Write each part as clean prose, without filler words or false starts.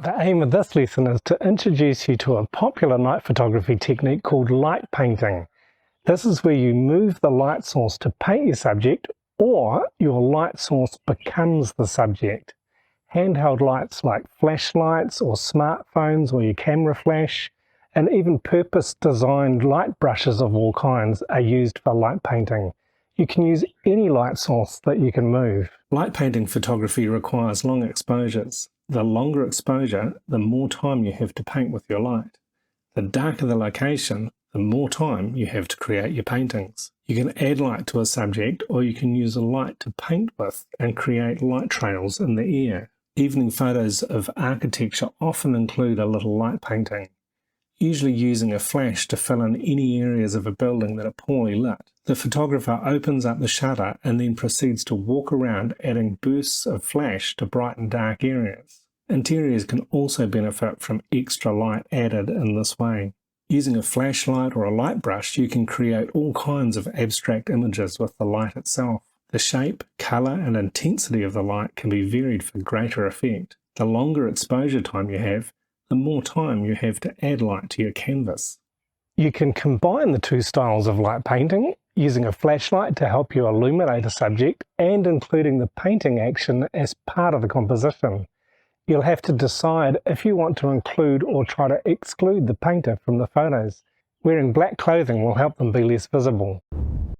The aim of this lesson is to introduce you to a popular night photography technique called light painting. This is where you move the light source to paint your subject, or your light source becomes the subject. Handheld lights like flashlights or smartphones or your camera flash, and even purpose-designed light brushes of all kinds are used for light painting. You can use any light source that you can move. Light painting photography requires long exposures. The longer exposure, the more time you have to paint with your light. The darker the location, the more time you have to create your paintings. You can add light to a subject, or you can use a light to paint with and create light trails in the air. Evening photos of architecture often include a little light painting, usually using a flash to fill in any areas of a building that are poorly lit. The photographer opens up the shutter and then proceeds to walk around adding bursts of flash to brighten dark areas. Interiors can also benefit from extra light added in this way. Using a flashlight or a light brush, you can create all kinds of abstract images with the light itself. The shape, colour and intensity of the light can be varied for greater effect. The longer exposure time you have, the more time you have to add light to your canvas. You can combine the two styles of light painting, using a flashlight to help you illuminate a subject and including the painting action as part of the composition. You'll have to decide if you want to include or try to exclude the painter from the photos. Wearing black clothing will help them be less visible.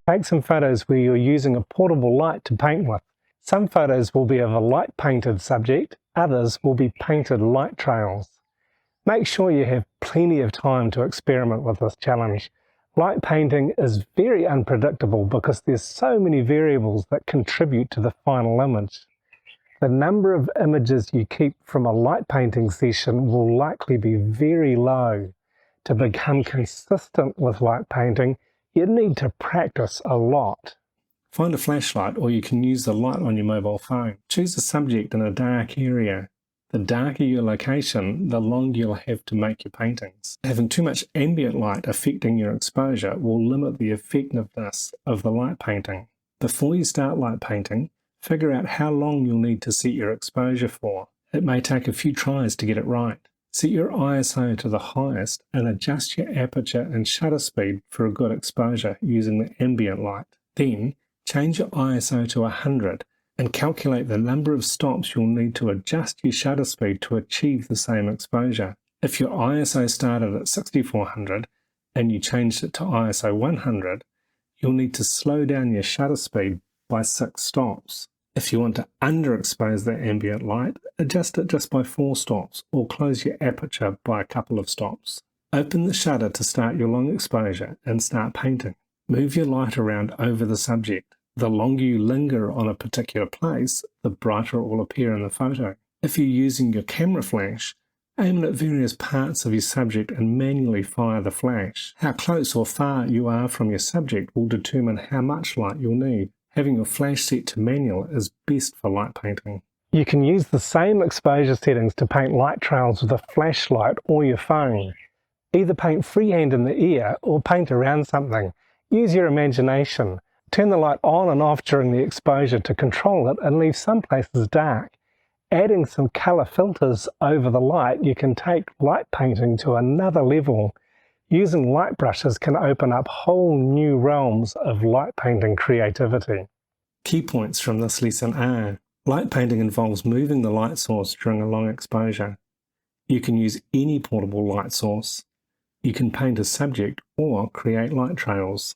Take some photos where you're using a portable light to paint with. Some photos will be of a light painted subject, others will be painted light trails. Make sure you have plenty of time to experiment with this challenge. Light painting is very unpredictable because there's so many variables that contribute to the final image. The number of images you keep from a light painting session will likely be very low. To become consistent with light painting, you need to practice a lot. Find a flashlight, or you can use the light on your mobile phone. Choose a subject in a dark area. The darker your location, the longer you'll have to make your paintings. Having too much ambient light affecting your exposure will limit the effectiveness of the light painting. Before you start light painting, figure out how long you'll need to set your exposure for. It may take a few tries to get it right. Set your ISO to the highest and adjust your aperture and shutter speed for a good exposure using the ambient light. Then, change your ISO to 100 and calculate the number of stops you'll need to adjust your shutter speed to achieve the same exposure. If your ISO started at 6400 and you changed it to ISO 100, you'll need to slow down your shutter speed by 6 stops. If you want to underexpose the ambient light, adjust it just by 4 stops or close your aperture by a couple of stops. Open the shutter to start your long exposure and start painting. Move your light around over the subject. The longer you linger on a particular place, the brighter it will appear in the photo. If you're using your camera flash, aim it at various parts of your subject and manually fire the flash. How close or far you are from your subject will determine how much light you'll need. Having your flash set to manual is best for light painting. You can use the same exposure settings to paint light trails with a flashlight or your phone. Either paint freehand in the air or paint around something. Use your imagination. Turn the light on and off during the exposure to control it and leave some places dark. Adding some colour filters over the light, you can take light painting to another level. Using light brushes can open up whole new realms of light painting creativity. Key points from this lesson are: light painting involves moving the light source during a long exposure. You can use any portable light source. You can paint a subject or create light trails.